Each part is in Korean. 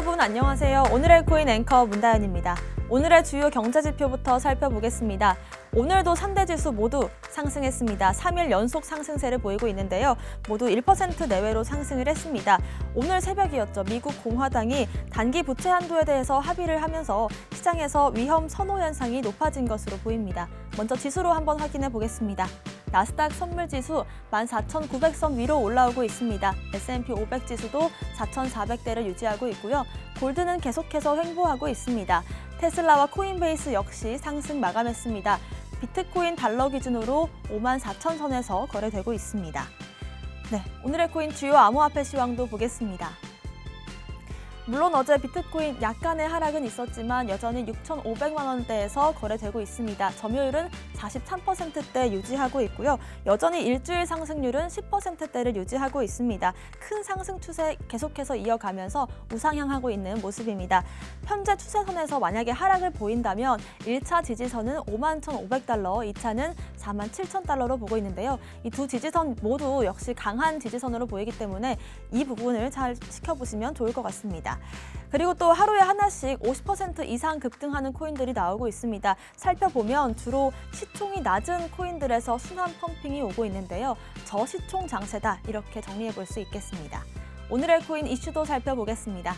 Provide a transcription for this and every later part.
여러분 안녕하세요. 오늘의 코인 앵커 문다연입니다. 오늘의 주요 경제지표부터 살펴보겠습니다. 오늘도 3대 지수 모두 상승했습니다. 3일 연속 상승세를 보이고 있는데요. 모두 1% 내외로 상승을 했습니다. 오늘 새벽이었죠. 미국 공화당이 단기 부채 한도에 대해서 합의를 하면서 시장에서 위험 선호 현상이 높아진 것으로 보입니다. 먼저 지수로 한번 확인해 보겠습니다. 나스닥 선물지수 14,900선 위로 올라오고 있습니다. S&P 500 지수도 4,400대를 유지하고 있고요. 골드는 계속해서 횡보하고 있습니다. 테슬라와 코인베이스 역시 상승 마감했습니다. 비트코인 달러 기준으로 54,000선에서 거래되고 있습니다. 네, 오늘의 코인 주요 암호화폐 시황도 보겠습니다. 물론 어제 비트코인 약간의 하락은 있었지만 여전히 6,500만 원대에서 거래되고 있습니다. 점유율은 43%대 유지하고 있고요. 여전히 일주일 상승률은 10%대를 유지하고 있습니다. 큰 상승 추세 계속해서 이어가면서 우상향하고 있는 모습입니다. 현재 추세선에서 만약에 하락을 보인다면 1차 지지선은 51,500달러, 2차는 47,000달러로 보고 있는데요. 이 두 지지선 모두 역시 강한 지지선으로 보이기 때문에 이 부분을 잘 지켜보시면 좋을 것 같습니다. 그리고 또 하루에 하나씩 50% 이상 급등하는 코인들이 나오고 있습니다. 살펴보면 주로 시총이 낮은 코인들에서 순환 펌핑이 오고 있는데요. 저시총 장세다 이렇게 정리해 볼 수 있겠습니다. 오늘의 코인 이슈도 살펴보겠습니다.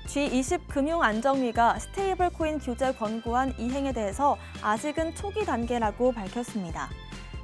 G20 금융안정위가 스테이블 코인 규제 권고안 이행에 대해서 아직은 초기 단계라고 밝혔습니다.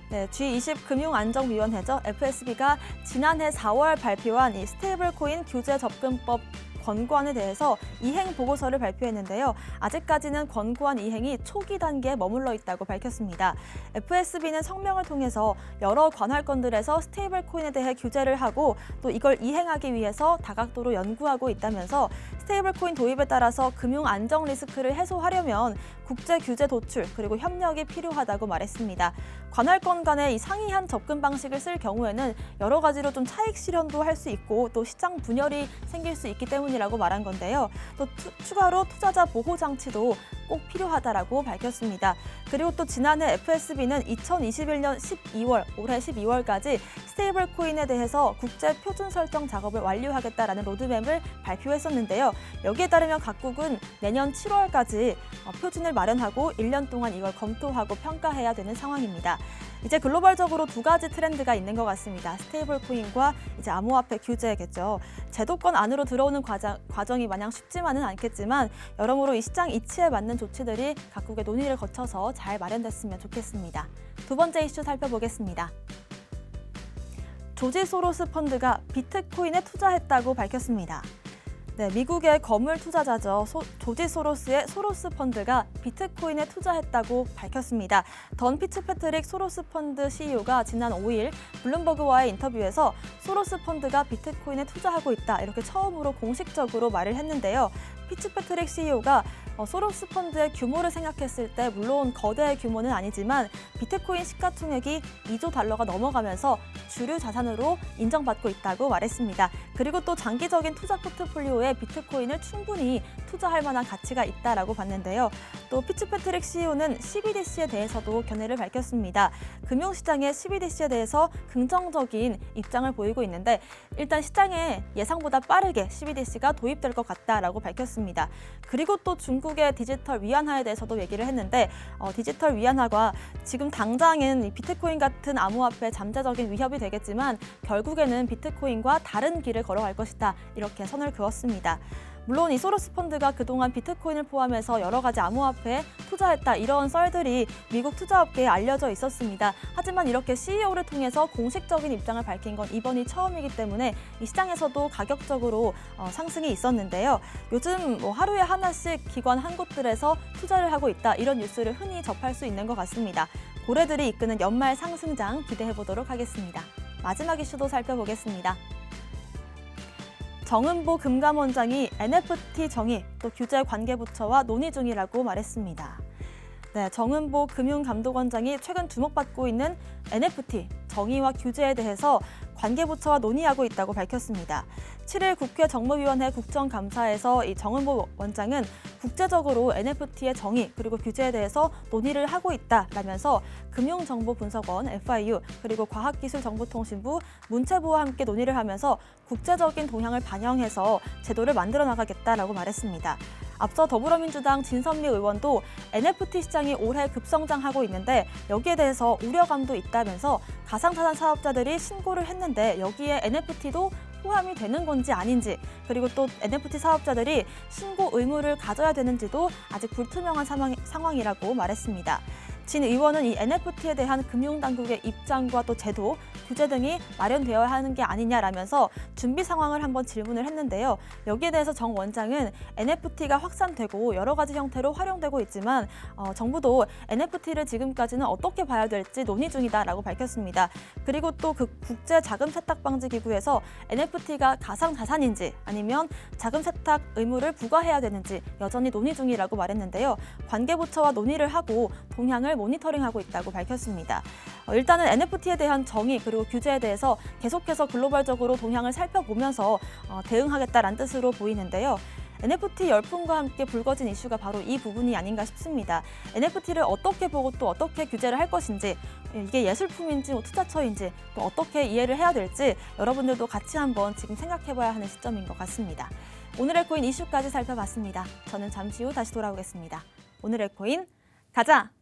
네, G20 금융안정위원회죠. FSB가 지난해 4월 발표한 이 스테이블 코인 규제 접근법 권고안에 대해서 이행 보고서를 발표했는데요. 아직까지는 권고안 이행이 초기 단계에 머물러 있다고 밝혔습니다. FSB는 성명을 통해서 여러 관할권들에서 스테이블 코인에 대해 규제를 하고 또 이걸 이행하기 위해서 다각도로 연구하고 있다면서 스테이블 코인 도입에 따라서 금융 안정 리스크를 해소하려면 국제 규제 도출 그리고 협력이 필요하다고 말했습니다. 관할권 간의 이 상이한 접근 방식을 쓸 경우에는 여러 가지로 좀 차익 실현도 할 수 있고 또 시장 분열이 생길 수 있기 때문이라고 말한 건데요. 또 추가로 투자자 보호 장치도 꼭 필요하다라고 밝혔습니다. 그리고 또 지난해 FSB는 2021년 12월, 올해 12월까지 스테이블 코인에 대해서 국제 표준 설정 작업을 완료하겠다라는 로드맵을 발표했었는데요. 여기에 따르면 각국은 내년 7월까지 표준을 마련하고 1년 동안 이걸 검토하고 평가해야 되는 상황입니다. 이제 글로벌적으로 두 가지 트렌드가 있는 것 같습니다. 스테이블 코인과 이제 암호화폐 규제겠죠. 제도권 안으로 들어오는 과정이 마냥 쉽지만은 않겠지만 여러모로 이 시장 이치에 맞는 조치들이 각국의 논의를 거쳐서 잘 마련됐으면 좋겠습니다. 두 번째 이슈 살펴보겠습니다. 조지 소로스 펀드가 비트코인에 투자했다고 밝혔습니다. 네, 미국의 거물 투자자죠. 조지 소로스의 소로스 펀드가 비트코인에 투자했다고 밝혔습니다. 던 피츠패트릭 소로스 펀드 CEO가 지난 5일 블룸버그와의 인터뷰에서 소로스 펀드가 비트코인에 투자하고 있다 이렇게 처음으로 공식적으로 말을 했는데요. 피츠패트릭 CEO가 소로스 펀드의 규모를 생각했을 때 물론 거대 규모는 아니지만 비트코인 시가총액이 2조 달러가 넘어가면서 주류 자산으로 인정받고 있다고 말했습니다. 그리고 또 장기적인 투자 포트폴리오에 비트코인을 충분히 투자할 만한 가치가 있다라고 봤는데요. 또 피츠패트릭 CEO는 CBDC에 대해서도 견해를 밝혔습니다. 금융시장의 CBDC에 대해서 긍정적인 입장을 보이고 있는데 일단 시장에 예상보다 빠르게 CBDC가 도입될 것 같다라고 밝혔습니다. 그리고 또 중국의 디지털 위안화에 대해서도 얘기를 했는데 디지털 위안화가 지금 당장은 비트코인 같은 암호화폐 잠재적인 위협이 되겠지만 결국에는 비트코인과 다른 길을 걸어갈 것이다 이렇게 선을 그었습니다. 물론 이 소로스 펀드가 그동안 비트코인을 포함해서 여러 가지 암호화폐에 투자했다 이런 썰들이 미국 투자업계에 알려져 있었습니다. 하지만 이렇게 CEO를 통해서 공식적인 입장을 밝힌 건 이번이 처음이기 때문에 이 시장에서도 가격적으로 상승이 있었는데요. 요즘 하루에 하나씩 기관 한 곳들에서 투자를 하고 있다 이런 뉴스를 흔히 접할 수 있는 것 같습니다. 고래들이 이끄는 연말 상승장 기대해 보도록 하겠습니다. 마지막 이슈도 살펴보겠습니다. 정은보 금감원장이 NFT 정의, 또 규제 관계부처와 논의 중이라고 말했습니다. 네, 정은보 금융감독원장이 최근 주목받고 있는 NFT 정의와 규제에 대해서 관계부처와 논의하고 있다고 밝혔습니다. 7일 국회 정무위원회 국정감사에서 이 정은보 원장은 국제적으로 NFT의 정의 그리고 규제에 대해서 논의를 하고 있다라면서 금융정보분석원 FIU 그리고 과학기술정보통신부 문체부와 함께 논의를 하면서 국제적인 동향을 반영해서 제도를 만들어 나가겠다라고 말했습니다. 앞서 더불어민주당 진선미 의원도 NFT 시장이 올해 급성장하고 있는데 여기에 대해서 우려감도 있다면서 가상자산 사업자들이 신고를 했는데 여기에 NFT도 포함이 되는 건지 아닌지, 그리고 또 NFT 사업자들이 신고 의무를 가져야 되는지도 아직 불투명한 상황이라고 말했습니다. 진 의원은 이 NFT에 대한 금융당국의 입장과 또 제도, 규제 등이 마련되어야 하는 게 아니냐라면서 준비 상황을 한번 질문을 했는데요. 여기에 대해서 정 원장은 NFT가 확산되고 여러 가지 형태로 활용되고 있지만 정부도 NFT를 지금까지는 어떻게 봐야 될지 논의 중이다라고 밝혔습니다. 그리고 또 그 국제자금세탁방지기구에서 NFT가 가상자산인지 아니면 자금세탁 의무를 부과해야 되는지 여전히 논의 중이라고 말했는데요. 관계부처와 논의를 하고 동향을 모니터링하고 있다고 밝혔습니다. 일단은 NFT에 대한 정의 그리고 규제에 대해서 계속해서 글로벌적으로 동향을 살펴보면서 대응하겠다라는 뜻으로 보이는데요. NFT 열풍과 함께 불거진 이슈가 바로 이 부분이 아닌가 싶습니다. NFT를 어떻게 보고 또 어떻게 규제를 할 것인지, 이게 예술품인지 투자처인지 또 어떻게 이해를 해야 될지 여러분들도 같이 한번 지금 생각해봐야 하는 시점인 것 같습니다. 오늘의 코인 이슈까지 살펴봤습니다. 저는 잠시 후 다시 돌아오겠습니다. 오늘의 코인 가자!